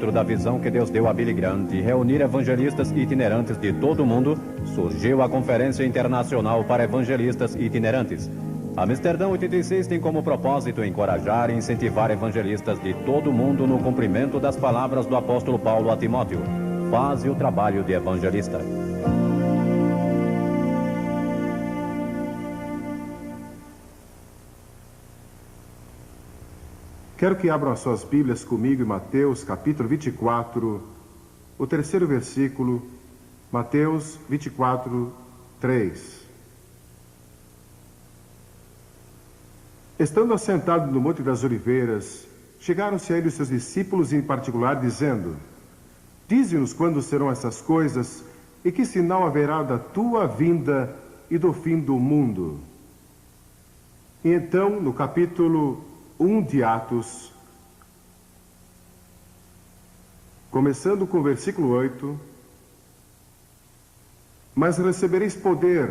dentro da visão que Deus deu a Billy Graham de reunir evangelistas itinerantes de todo o mundo, surgiu a Conferência Internacional para Evangelistas Itinerantes. Amsterdã 86 tem como propósito encorajar e incentivar evangelistas de todo o mundo no cumprimento das palavras do apóstolo Paulo a Timóteo: faze o trabalho de evangelista. Quero que abram as suas Bíblias comigo em Mateus capítulo 24, o terceiro versículo, Mateus 24, 3. Estando assentado no Monte das Oliveiras, chegaram-se a ele os seus discípulos em particular, dizendo: dize-nos quando serão essas coisas e que sinal haverá da tua vinda e do fim do mundo. E então, no capítulo 1 de Atos, começando com o versículo 8: mas recebereis poder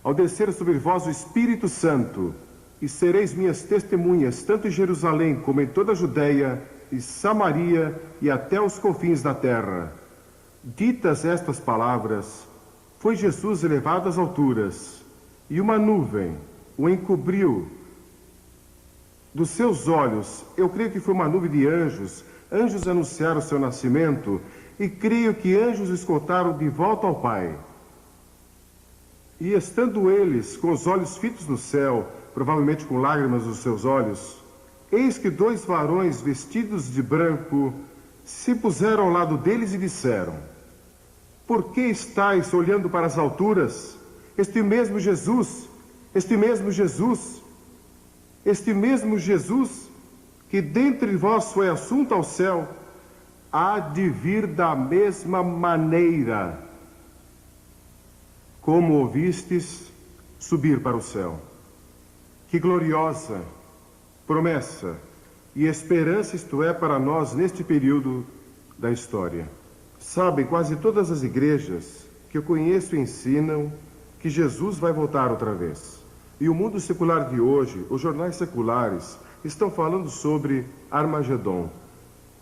ao descer sobre vós o Espírito Santo, e sereis minhas testemunhas, tanto em Jerusalém como em toda a Judeia e Samaria e até os confins da terra. Ditas estas palavras, foi Jesus elevado às alturas, e uma nuvem o encobriu dos seus olhos. Eu creio que foi uma nuvem de anjos. Anjos anunciaram o seu nascimento, e creio que anjos o escoltaram de volta ao Pai. E estando eles com os olhos fitos no céu, provavelmente com lágrimas nos seus olhos, eis que dois varões vestidos de branco se puseram ao lado deles e disseram: por que estáis olhando para as alturas? Este mesmo Jesus que dentre vós foi assunto ao céu, há de vir da mesma maneira como ouvistes subir para o céu. Que gloriosa promessa e esperança isto é para nós neste período da história. Sabem, quase todas as igrejas que eu conheço ensinam que Jesus vai voltar outra vez. E o mundo secular de hoje, os jornais seculares, estão falando sobre Armagedon.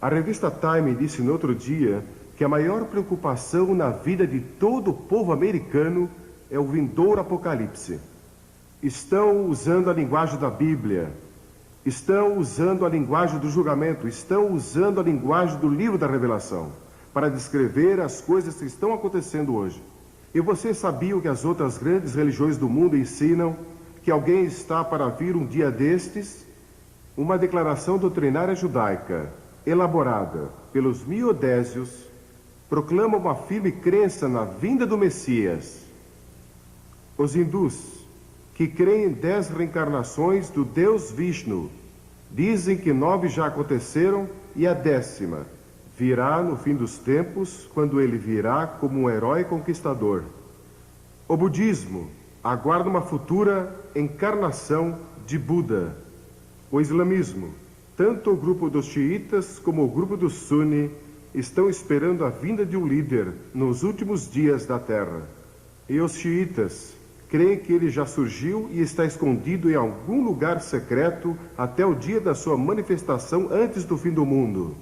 A revista Time disse no outro dia que a maior preocupação na vida de todo o povo americano é o vindouro apocalipse. Estão usando a linguagem da Bíblia, estão usando a linguagem do julgamento, estão usando a linguagem do livro da Revelação para descrever as coisas que estão acontecendo hoje. E vocês sabiam que as outras grandes religiões do mundo ensinam que alguém está para vir um dia destes? Uma declaração doutrinária judaica, elaborada pelos miodésios, proclama uma firme crença na vinda do Messias. Os hindus, que creem em 10 reencarnações do Deus Vishnu, dizem que 9 já aconteceram e a 10ª virá no fim dos tempos, quando ele virá como um herói conquistador. O budismo aguarda uma futura encarnação de Buda. O islamismo, tanto o grupo dos xiitas como o grupo dos suni, estão esperando a vinda de um líder nos últimos dias da terra. E os xiitas creem que ele já surgiu e está escondido em algum lugar secreto até o dia da sua manifestação antes do fim do mundo.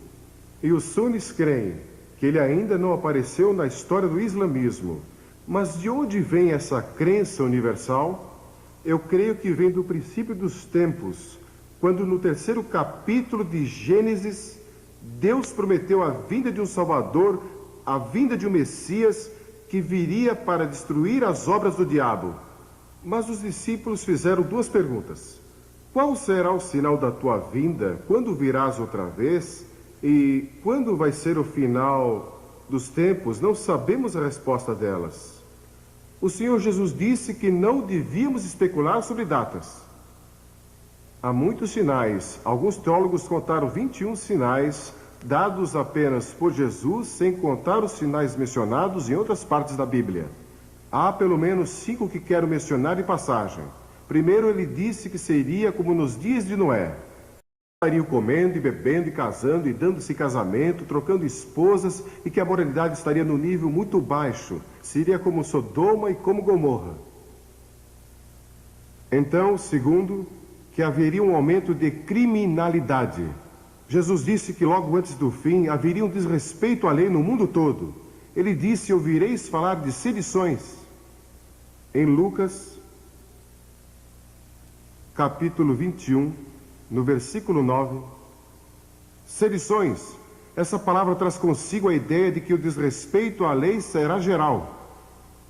E os sunis creem que ele ainda não apareceu na história do islamismo. Mas de onde vem essa crença universal? Eu creio que vem do princípio dos tempos, quando no 3º capítulo de Gênesis, Deus prometeu a vinda de um Salvador, a vinda de um Messias, que viria para destruir as obras do diabo. Mas os discípulos fizeram 2 perguntas. Qual será o sinal da tua vinda? Quando virás outra vez? E quando vai ser o final dos tempos? Não sabemos a resposta delas. O Senhor Jesus disse que não devíamos especular sobre datas. Há muitos sinais. Alguns teólogos contaram 21 sinais dados apenas por Jesus, sem contar os sinais mencionados em outras partes da Bíblia. Há pelo menos 5 que quero mencionar em passagem. Primeiro, ele disse que seria como nos dias de Noé. Estariam comendo e bebendo e casando e dando-se casamento, trocando esposas, e que a moralidade estaria no nível muito baixo. Seria como Sodoma e como Gomorra. Então, segundo, que haveria um aumento de criminalidade. Jesus disse que logo antes do fim haveria um desrespeito à lei no mundo todo. Ele disse: ouvireis falar de sedições. Em Lucas, capítulo 21, no versículo 9, sedições. Essa palavra traz consigo a ideia de que o desrespeito à lei será geral.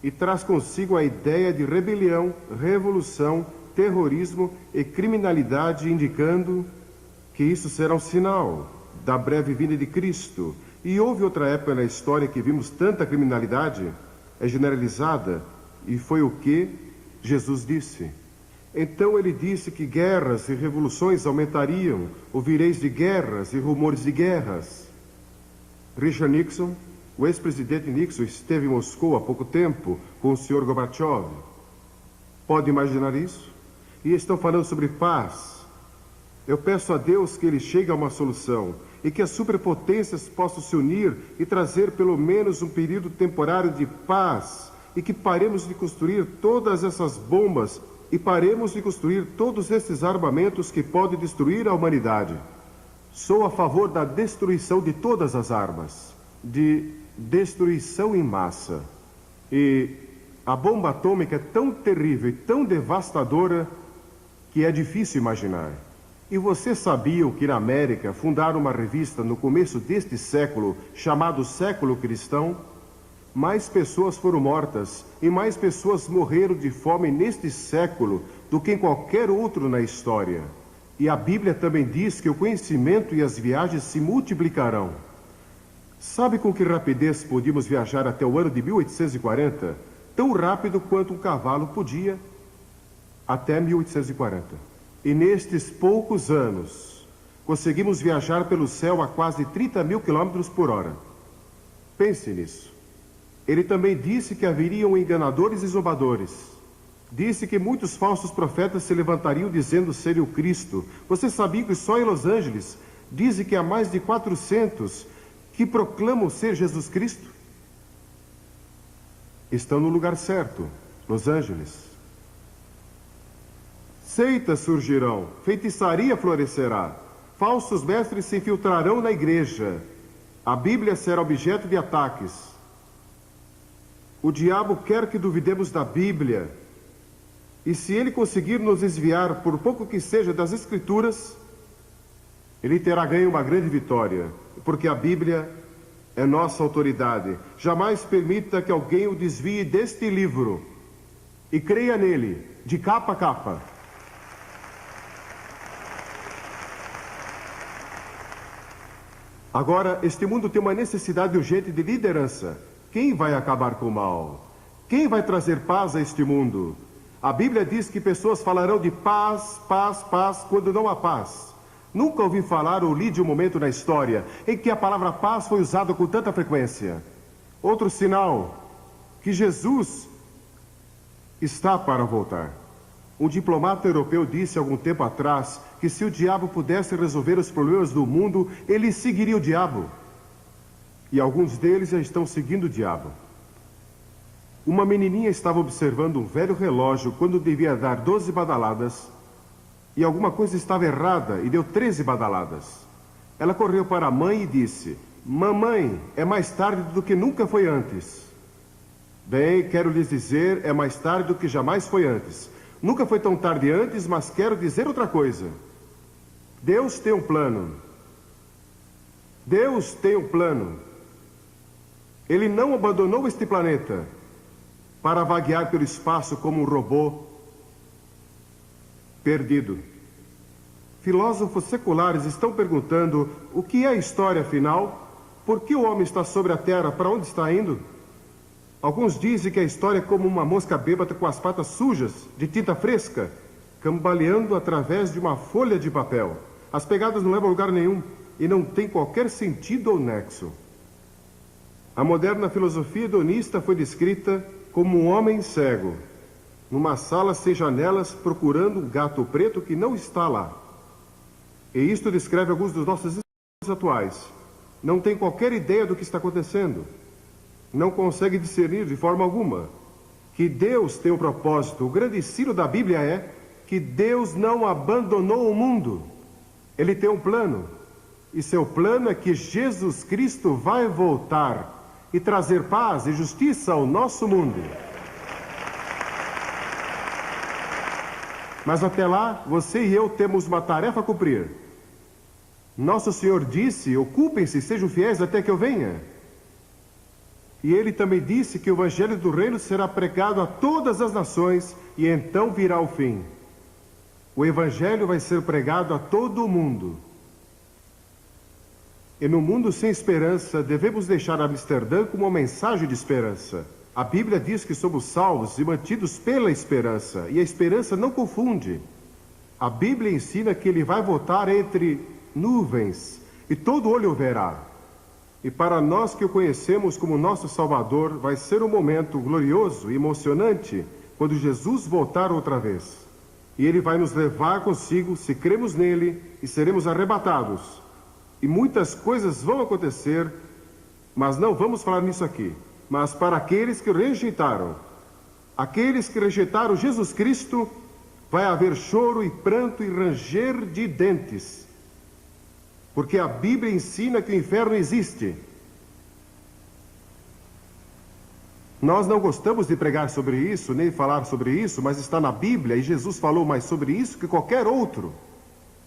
E traz consigo a ideia de rebelião, revolução, terrorismo e criminalidade, indicando que isso será um sinal da breve vinda de Cristo. E houve outra época na história que vimos tanta criminalidade, é generalizada, e foi o que Jesus disse. Então ele disse que guerras e revoluções aumentariam, ouvireis de guerras e rumores de guerras. Richard Nixon, o ex-presidente Nixon, esteve em Moscou há pouco tempo com o Sr. Gorbachev. Pode imaginar isso? E estão falando sobre paz. Eu peço a Deus que ele chegue a uma solução e que as superpotências possam se unir e trazer pelo menos um período temporário de paz, e que paremos de construir todas essas bombas e paremos de construir todos esses armamentos que podem destruir a humanidade. Sou a favor da destruição de todas as armas, de destruição em massa. E a bomba atômica é tão terrível e tão devastadora que é difícil imaginar. E vocês sabiam que na América fundaram uma revista no começo deste século, chamado Século Cristão? Mais pessoas foram mortas e mais pessoas morreram de fome neste século do que em qualquer outro na história. E a Bíblia também diz que o conhecimento e as viagens se multiplicarão. Sabe com que rapidez podíamos viajar até o ano de 1840? Tão rápido quanto um cavalo podia até 1840. E nestes poucos anos, conseguimos viajar pelo céu a quase 30 mil quilômetros por hora. Pense nisso. Ele também disse que haveriam enganadores e zombadores. Disse que muitos falsos profetas se levantariam dizendo ser o Cristo. Você sabia que só em Los Angeles dizem que há mais de 400 que proclamam ser Jesus Cristo? Estão no lugar certo, Los Angeles. Seitas surgirão, feitiçaria florescerá, falsos mestres se infiltrarão na igreja, a Bíblia será objeto de ataques. O diabo quer que duvidemos da Bíblia, e se ele conseguir nos desviar, por pouco que seja, das Escrituras, ele terá ganho uma grande vitória, porque a Bíblia é nossa autoridade. Jamais permita que alguém o desvie deste livro, e creia nele, de capa a capa. Agora, este mundo tem uma necessidade urgente de liderança. Quem vai acabar com o mal? Quem vai trazer paz a este mundo? A Bíblia diz que pessoas falarão de paz, paz, paz, quando não há paz. Nunca ouvi falar ou li de um momento na história em que a palavra paz foi usada com tanta frequência. Outro sinal que Jesus está para voltar. Um diplomata europeu disse algum tempo atrás que se o diabo pudesse resolver os problemas do mundo, ele seguiria o diabo. E alguns deles já estão seguindo o diabo. Uma menininha estava observando um velho relógio quando devia dar 12 badaladas, e alguma coisa estava errada e deu 13 badaladas. Ela correu para a mãe e disse: "Mamãe, é mais tarde do que nunca foi antes." Bem, quero lhes dizer, é mais tarde do que jamais foi antes. Nunca foi tão tarde antes, mas quero dizer outra coisa. Deus tem um plano. Deus tem um plano. Ele não abandonou este planeta para vaguear pelo espaço como um robô perdido. Filósofos seculares estão perguntando o que é a história afinal, por que o homem está sobre a Terra, para onde está indo? Alguns dizem que a história é como uma mosca bêbada com as patas sujas, de tinta fresca, cambaleando através de uma folha de papel. As pegadas não levam a lugar nenhum e não tem qualquer sentido ou nexo. A moderna filosofia hedonista foi descrita como um homem cego, numa sala sem janelas, procurando um gato preto que não está lá. E isto descreve alguns dos nossos dias atuais. Não tem qualquer ideia do que está acontecendo. Não consegue discernir de forma alguma que Deus tem um propósito. O grande ensino da Bíblia é que Deus não abandonou o mundo. Ele tem um plano. E seu plano é que Jesus Cristo vai voltar e trazer paz e justiça ao nosso mundo. Mas até lá, você e eu temos uma tarefa a cumprir. Nosso Senhor disse: ocupem-se, sejam fiéis até que eu venha. E ele também disse que o Evangelho do Reino será pregado a todas as nações e então virá o fim. O Evangelho vai ser pregado a todo o mundo. E no mundo sem esperança, devemos deixar Amsterdã como uma mensagem de esperança. A Bíblia diz que somos salvos e mantidos pela esperança, e a esperança não confunde. A Bíblia ensina que ele vai voltar entre nuvens, e todo olho o verá. E para nós que o conhecemos como nosso Salvador, vai ser um momento glorioso e emocionante quando Jesus voltar outra vez. E ele vai nos levar consigo, se cremos nele, e seremos arrebatados. E muitas coisas vão acontecer, mas não vamos falar nisso aqui. Mas para aqueles que o rejeitaram, aqueles que rejeitaram Jesus Cristo, vai haver choro e pranto e ranger de dentes. Porque a Bíblia ensina que o inferno existe. Nós não gostamos de pregar sobre isso, nem falar sobre isso, mas está na Bíblia e Jesus falou mais sobre isso que qualquer outro.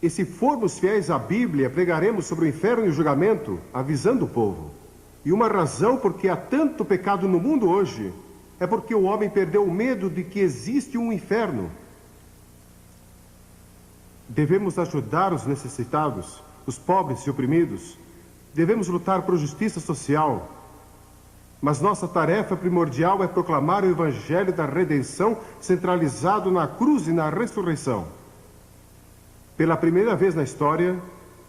E se formos fiéis à Bíblia, pregaremos sobre o inferno e o julgamento, avisando o povo. E uma razão porque há tanto pecado no mundo hoje é porque o homem perdeu o medo de que existe um inferno. Devemos ajudar os necessitados, os pobres e oprimidos. Devemos lutar por justiça social. Mas nossa tarefa primordial é proclamar o Evangelho da redenção centralizado na cruz e na ressurreição. Pela primeira vez na história,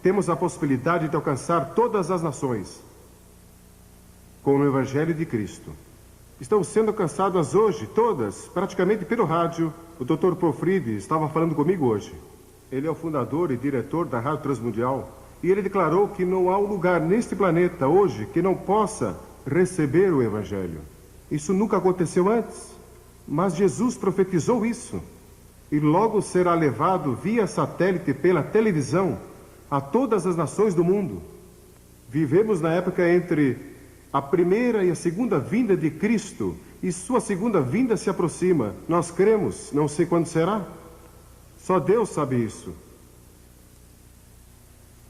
temos a possibilidade de alcançar todas as nações com o Evangelho de Cristo. Estão sendo alcançadas hoje, todas, praticamente pelo rádio. O Dr. Profride estava falando comigo hoje. Ele é o fundador e diretor da Rádio Transmundial. E ele declarou que não há um lugar neste planeta hoje que não possa receber o Evangelho. Isso nunca aconteceu antes, mas Jesus profetizou isso. E logo será levado via satélite pela televisão a todas as nações do mundo. Vivemos na época entre a primeira e a segunda vinda de Cristo, e sua segunda vinda se aproxima. Nós cremos, não sei quando será. Só Deus sabe isso.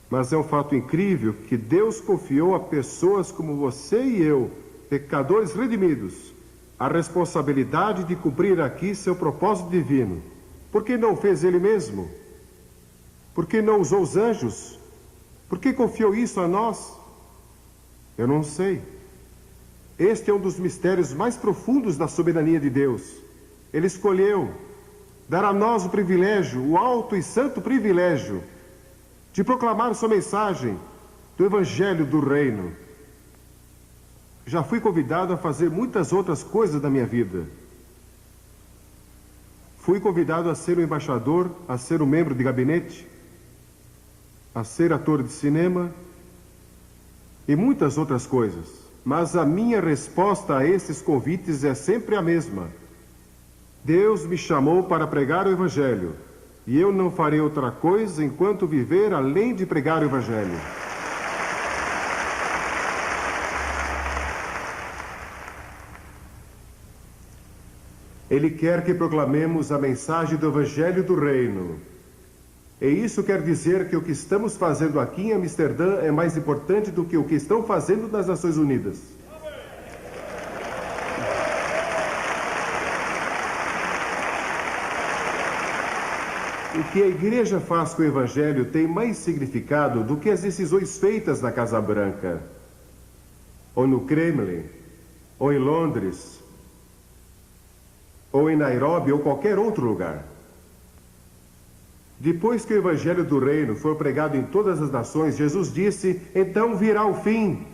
Mas é um fato incrível que Deus confiou a pessoas como você e eu, pecadores redimidos, a responsabilidade de cumprir aqui seu propósito divino. Por que não fez ele mesmo? Por que não usou os anjos? Por que confiou isso a nós? Eu não sei. Este é um dos mistérios mais profundos da soberania de Deus. Ele escolheu dar a nós o privilégio, o alto e santo privilégio, de proclamar sua mensagem do Evangelho do Reino. Já fui convidado a fazer muitas outras coisas da minha vida. Fui convidado a ser um embaixador, a ser um membro de gabinete, a ser ator de cinema e muitas outras coisas. Mas a minha resposta a esses convites é sempre a mesma. Deus me chamou para pregar o Evangelho, e eu não farei outra coisa enquanto viver além de pregar o Evangelho. Ele quer que proclamemos a mensagem do Evangelho do Reino. E isso quer dizer que o que estamos fazendo aqui em Amsterdã é mais importante do que o que estão fazendo nas Nações Unidas. O que a igreja faz com o Evangelho tem mais significado do que as decisões feitas na Casa Branca, ou no Kremlin, ou em Londres, ou em Nairobi, ou qualquer outro lugar. Depois que o Evangelho do Reino for pregado em todas as nações, Jesus disse, então virá o fim.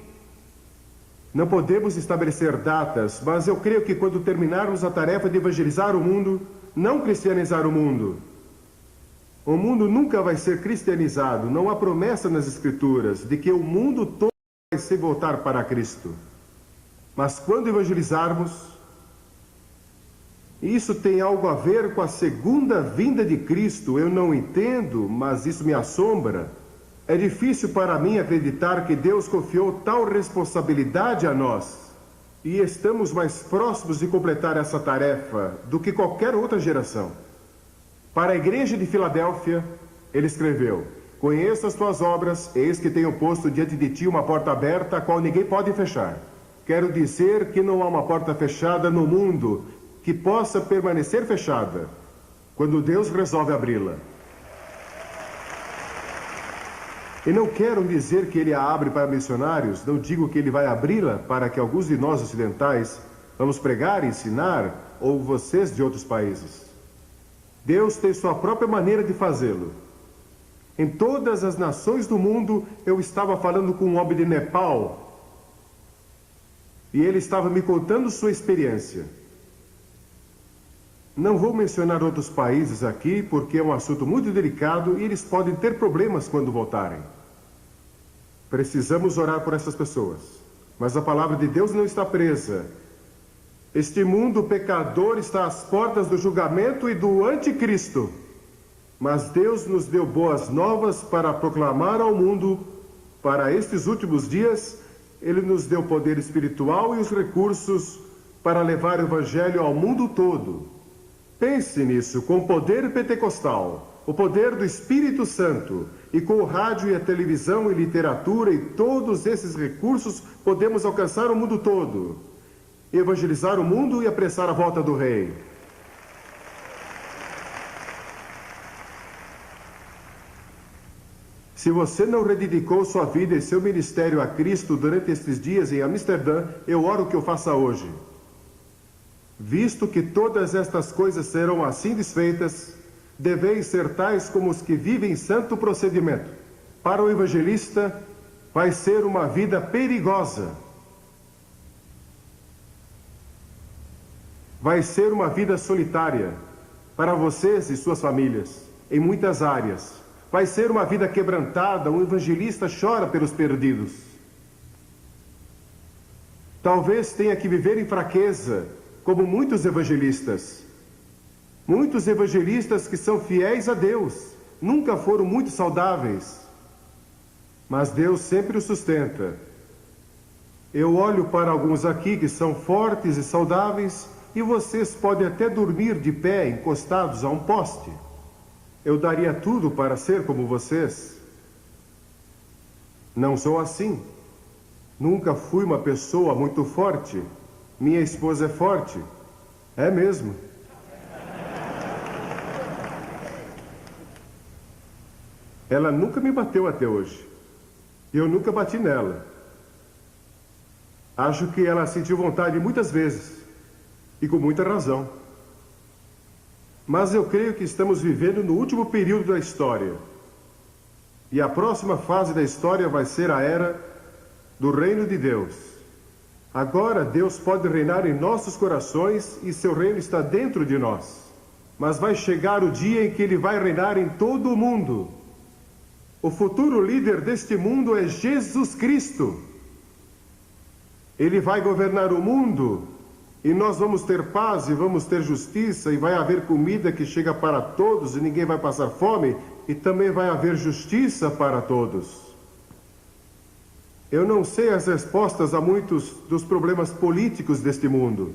Não podemos estabelecer datas, mas eu creio que quando terminarmos a tarefa de evangelizar o mundo, não cristianizar o mundo nunca vai ser cristianizado. Não há promessa nas Escrituras de que o mundo todo vai se voltar para Cristo. Mas quando evangelizarmos, isso tem algo a ver com a segunda vinda de Cristo. Eu não entendo, mas isso me assombra. É difícil para mim acreditar que Deus confiou tal responsabilidade a nós. E estamos mais próximos de completar essa tarefa do que qualquer outra geração. Para a igreja de Filadélfia, ele escreveu: conheço as tuas obras, eis que tenho posto diante de ti uma porta aberta, a qual ninguém pode fechar. Quero dizer que não há uma porta fechada no mundo que possa permanecer fechada quando Deus resolve abri-la. E não quero dizer que ele a abre para missionários, não digo que ele vai abri-la para que alguns de nós ocidentais vamos pregar e ensinar, ou vocês de outros países. Deus tem sua própria maneira de fazê-lo. Em todas as nações do mundo, eu estava falando com um homem de Nepal, e ele estava me contando sua experiência. Não vou mencionar outros países aqui, porque é um assunto muito delicado e eles podem ter problemas quando voltarem. Precisamos orar por essas pessoas. Mas a palavra de Deus não está presa. Este mundo pecador está às portas do julgamento e do anticristo. Mas Deus nos deu boas novas para proclamar ao mundo. Para estes últimos dias, Ele nos deu poder espiritual e os recursos para levar o Evangelho ao mundo todo. Pense nisso, com o poder pentecostal, o poder do Espírito Santo, e com o rádio e a televisão e literatura e todos esses recursos, podemos alcançar o mundo todo, evangelizar o mundo e apressar a volta do Rei. Se você não rededicou sua vida e seu ministério a Cristo durante estes dias em Amsterdã, eu oro que eu faça hoje. Visto que todas estas coisas serão assim desfeitas, deveis ser tais como os que vivem santo procedimento. Para o evangelista, vai ser uma vida perigosa. Vai ser uma vida solitária para vocês e suas famílias, em muitas áreas. Vai ser uma vida quebrantada, um evangelista chora pelos perdidos. Talvez tenha que viver em fraqueza, como muitos evangelistas. Muitos evangelistas que são fiéis a Deus, nunca foram muito saudáveis. Mas Deus sempre os sustenta. Eu olho para alguns aqui que são fortes e saudáveis, e vocês podem até dormir de pé, encostados a um poste. Eu daria tudo para ser como vocês. Não sou assim. Nunca fui uma pessoa muito forte. Minha esposa é forte. É mesmo. Ela nunca me bateu até hoje. Eu nunca bati nela. Acho que ela sentiu vontade muitas vezes. E com muita razão. Mas eu creio que estamos vivendo no último período da história. E a próxima fase da história vai ser a era do reino de Deus. Agora Deus pode reinar em nossos corações e seu reino está dentro de nós. Mas vai chegar o dia em que ele vai reinar em todo o mundo. O futuro líder deste mundo é Jesus Cristo. Ele vai governar o mundo e nós vamos ter paz e vamos ter justiça e vai haver comida que chega para todos e ninguém vai passar fome e também vai haver justiça para todos. Eu não sei as respostas a muitos dos problemas políticos deste mundo.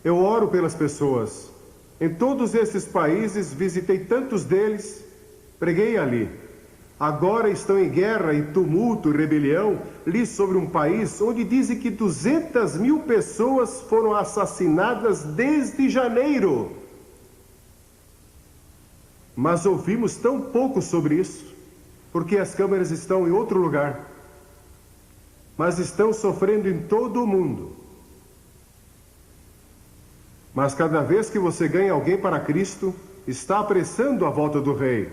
Eu oro pelas pessoas. Em todos esses países, visitei tantos deles, preguei ali. Agora estão em guerra e tumulto e rebelião. Li sobre um país onde dizem que 200.000 pessoas foram assassinadas desde janeiro. Mas ouvimos tão pouco sobre isso, porque as câmeras estão em outro lugar. Mas estão sofrendo em todo o mundo. Mas cada vez que você ganha alguém para Cristo, está apressando a volta do Rei.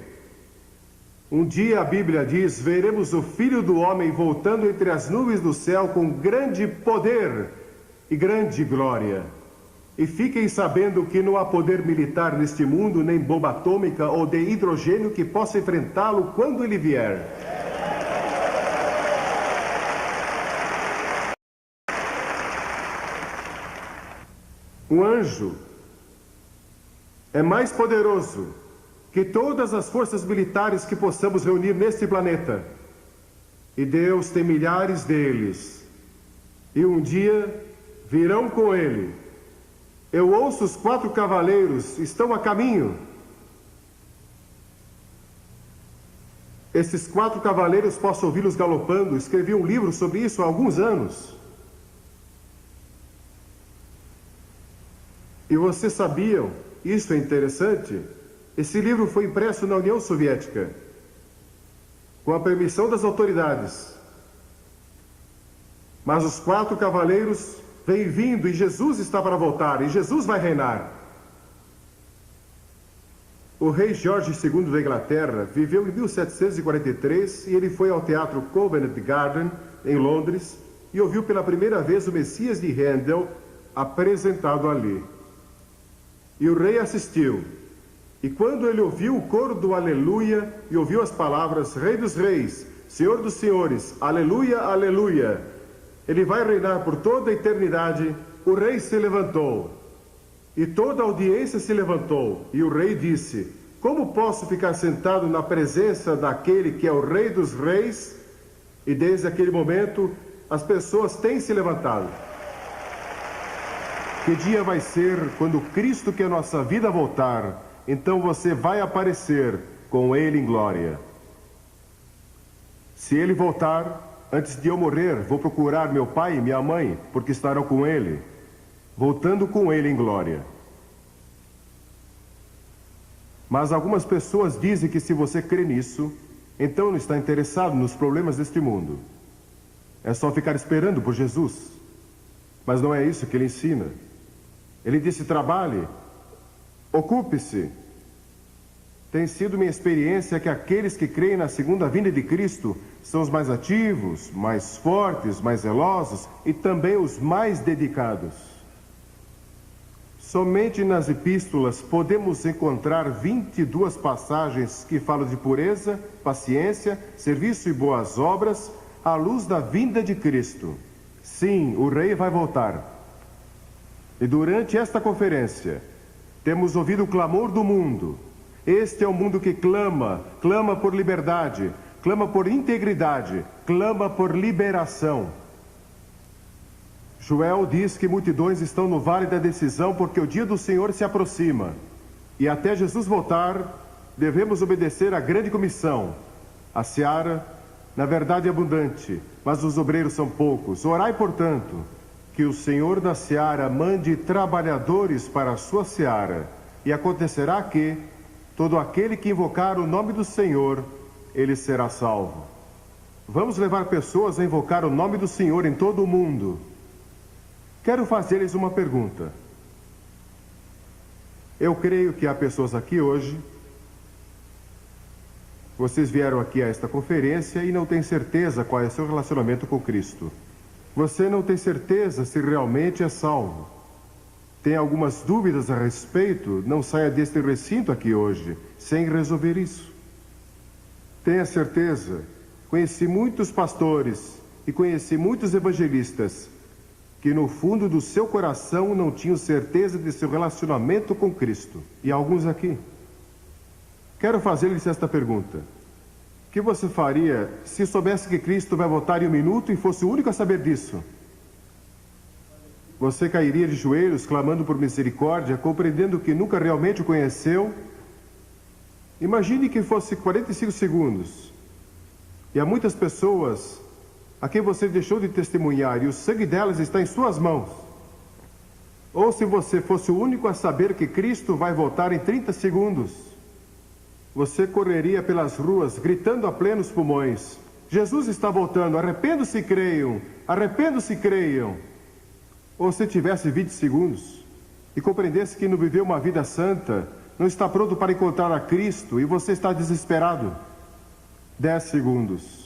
Um dia a Bíblia diz, veremos o Filho do Homem voltando entre as nuvens do céu com grande poder e grande glória. E fiquem sabendo que não há poder militar neste mundo, nem bomba atômica ou de hidrogênio que possa enfrentá-lo quando ele vier. Um anjo é mais poderoso que todas as forças militares que possamos reunir neste planeta. E Deus tem milhares deles. E um dia virão com ele. Eu ouço os 4 cavaleiros, estão a caminho. Esses 4 cavaleiros, posso ouvi-los galopando. Escrevi um livro sobre isso há alguns anos. E vocês sabiam, isso é interessante, esse livro foi impresso na União Soviética, com a permissão das autoridades. Mas os 4 cavaleiros vêm vindo e Jesus está para voltar, e Jesus vai reinar. O rei Jorge II da Inglaterra viveu em 1743 e ele foi ao teatro Covent Garden, em Londres, e ouviu pela primeira vez o Messias de Handel apresentado ali. E o rei assistiu. E quando ele ouviu o coro do Aleluia e ouviu as palavras Rei dos Reis, Senhor dos Senhores, Aleluia, Aleluia, ele vai reinar por toda a eternidade, o rei se levantou. E toda a audiência se levantou. E o rei disse: como posso ficar sentado na presença daquele que é o Rei dos Reis? E desde aquele momento, as pessoas têm se levantado. Que dia vai ser quando Cristo, que é a nossa vida, voltar? Então você vai aparecer com Ele em glória. Se Ele voltar, antes de eu morrer, vou procurar meu pai e minha mãe, porque estarão com Ele, voltando com Ele em glória. Mas algumas pessoas dizem que se você crê nisso, então não está interessado nos problemas deste mundo. É só ficar esperando por Jesus. Mas não é isso que Ele ensina. Ele disse: trabalhe, ocupe-se. Tem sido minha experiência que aqueles que creem na segunda vinda de Cristo são os mais ativos, mais fortes, mais zelosos e também os mais dedicados. Somente nas epístolas podemos encontrar 22 passagens que falam de pureza, paciência, serviço e boas obras à luz da vinda de Cristo. Sim, o Rei vai voltar. E durante esta conferência, temos ouvido o clamor do mundo. Este é o mundo que clama, clama por liberdade, clama por integridade, clama por liberação. Joel diz que multidões estão no vale da decisão porque o dia do Senhor se aproxima. E até Jesus voltar, devemos obedecer à grande comissão. A seara, na verdade, é abundante, mas os obreiros são poucos. Orai, portanto, que o Senhor da seara mande trabalhadores para a sua seara. E acontecerá que todo aquele que invocar o nome do Senhor, ele será salvo. Vamos levar pessoas a invocar o nome do Senhor em todo o mundo. Quero fazer-lhes uma pergunta. Eu creio que há pessoas aqui hoje. Vocês vieram aqui a esta conferência e não têm certeza qual é o seu relacionamento com Cristo. Você não tem certeza se realmente é salvo. Tem algumas dúvidas a respeito? Não saia deste recinto aqui hoje sem resolver isso. Tenha certeza. Conheci muitos pastores e conheci muitos evangelistas que no fundo do seu coração não tinham certeza de seu relacionamento com Cristo. E alguns aqui. Quero fazer-lhes esta pergunta. O que você faria se soubesse que Cristo vai voltar em um minuto e fosse o único a saber disso? Você cairia de joelhos, clamando por misericórdia, compreendendo que nunca realmente o conheceu? Imagine que fosse 45 segundos. E há muitas pessoas a quem você deixou de testemunhar e o sangue delas está em suas mãos. Ou se você fosse o único a saber que Cristo vai voltar em 30 segundos, você correria pelas ruas gritando a plenos pulmões: Jesus está voltando, arrependam-se e creiam, arrependam-se e creiam. Ou se tivesse 20 segundos e compreendesse que não viveu uma vida santa, não está pronto para encontrar a Cristo e você está desesperado. 10 segundos.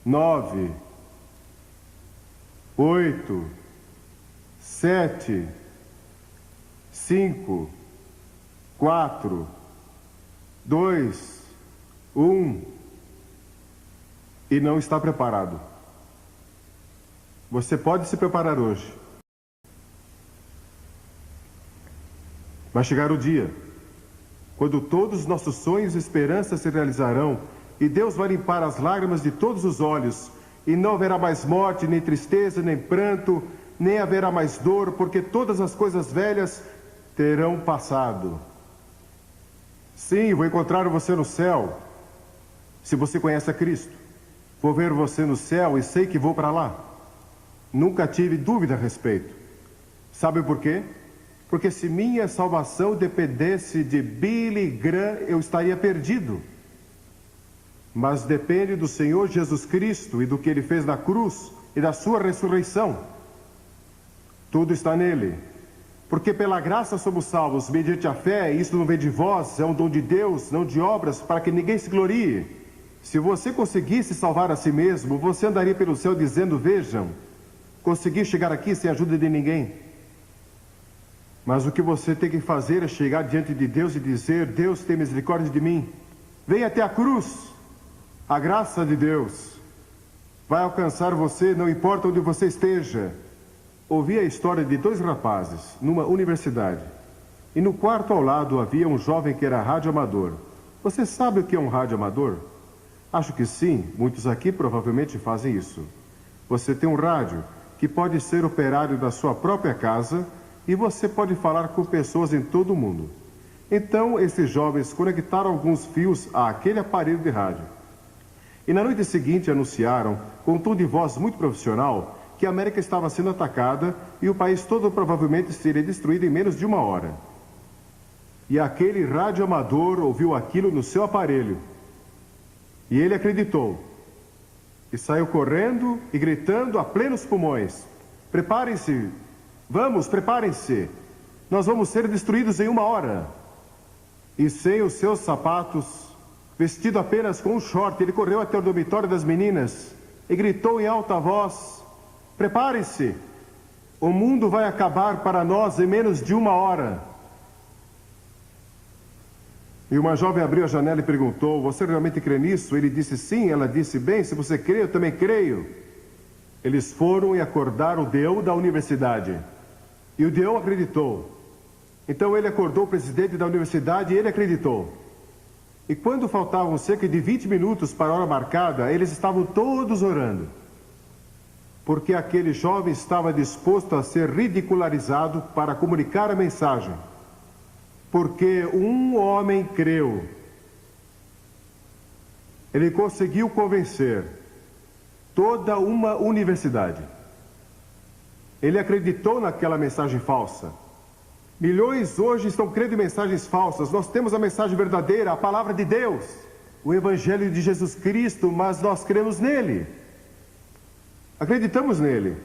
9, 8, 7, 5, 4, 2, 1. E não está preparado. Você pode se preparar hoje. Vai chegar o dia quando todos os nossos sonhos e esperanças se realizarão e Deus vai limpar as lágrimas de todos os olhos, e não haverá mais morte, nem tristeza, nem pranto, nem haverá mais dor, porque todas as coisas velhas terão passado. Sim, vou encontrar você no céu, se você conhece a Cristo. Vou ver você no céu e sei que vou para lá. Nunca tive dúvida a respeito. Sabe por quê? Porque se minha salvação dependesse de Billy Graham, eu estaria perdido. Mas depende do Senhor Jesus Cristo e do que Ele fez na cruz e da sua ressurreição. Tudo está nele. Porque pela graça somos salvos, mediante a fé, e isso não vem de vós, é um dom de Deus, não de obras, para que ninguém se glorie. Se você conseguisse salvar a si mesmo, você andaria pelo céu dizendo, vejam, consegui chegar aqui sem a ajuda de ninguém. Mas o que você tem que fazer é chegar diante de Deus e dizer, Deus tem misericórdia de mim. Venha até a cruz. A graça de Deus vai alcançar você, não importa onde você esteja. Ouvi a história de dois rapazes numa universidade. E no quarto ao lado havia um jovem que era radioamador. Você sabe o que é um radioamador? Acho que sim, muitos aqui provavelmente fazem isso. Você tem um rádio que pode ser operado da sua própria casa e você pode falar com pessoas em todo o mundo. Então, esses jovens conectaram alguns fios àquele aparelho de rádio. E na noite seguinte anunciaram, com um tom de voz muito profissional, que a América estava sendo atacada e o país todo provavelmente seria destruído em menos de 1 hora. E aquele radioamador ouviu aquilo no seu aparelho. E ele acreditou. E saiu correndo e gritando a plenos pulmões. Preparem-se, vamos, preparem-se. Nós vamos ser destruídos em 1 hora. E sem os seus sapatos, vestido apenas com um short, ele correu até o dormitório das meninas e gritou em alta voz, preparem-se, o mundo vai acabar para nós em menos de 1 hora. E uma jovem abriu a janela e perguntou, você realmente crê nisso? Ele disse sim, ela disse, bem, se você crê, eu também creio. Eles foram e acordaram o Deão da universidade. E o Deão acreditou. Então ele acordou o presidente da universidade e ele acreditou. E quando faltavam cerca de 20 minutos para a hora marcada, eles estavam todos orando. Porque aquele jovem estava disposto a ser ridicularizado para comunicar a mensagem. Porque um homem creu. Ele conseguiu convencer toda uma universidade. Ele acreditou naquela mensagem falsa. Milhões hoje estão crendo em mensagens falsas. Nós temos a mensagem verdadeira, a palavra de Deus, o Evangelho de Jesus Cristo, mas nós cremos nele. Acreditamos nele.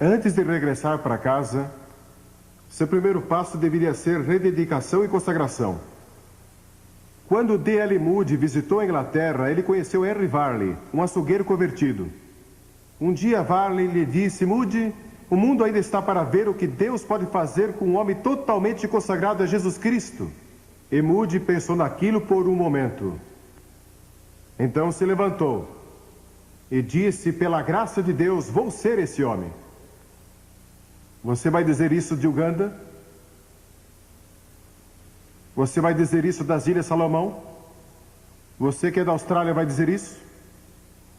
Antes de regressar para casa, seu primeiro passo deveria ser rededicação e consagração. Quando D.L. Moody visitou a Inglaterra, ele conheceu Henry Varley, um açougueiro convertido. Um dia Varley lhe disse, Moody, o mundo ainda está para ver o que Deus pode fazer com um homem totalmente consagrado a Jesus Cristo. E Moody pensou naquilo por um momento. Então se levantou e disse, pela graça de Deus, vou ser esse homem. Você vai dizer isso de Uganda? Você vai dizer isso das Ilhas Salomão? Você que é da Austrália vai dizer isso?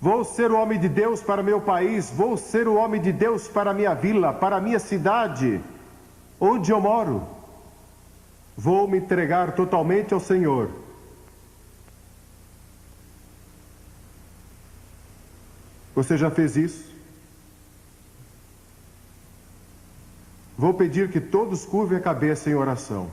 Vou ser o homem de Deus para meu país, vou ser o homem de Deus para a minha vila, para a minha cidade, onde eu moro. Vou me entregar totalmente ao Senhor. Você já fez isso? Vou pedir que todos curvem a cabeça em oração.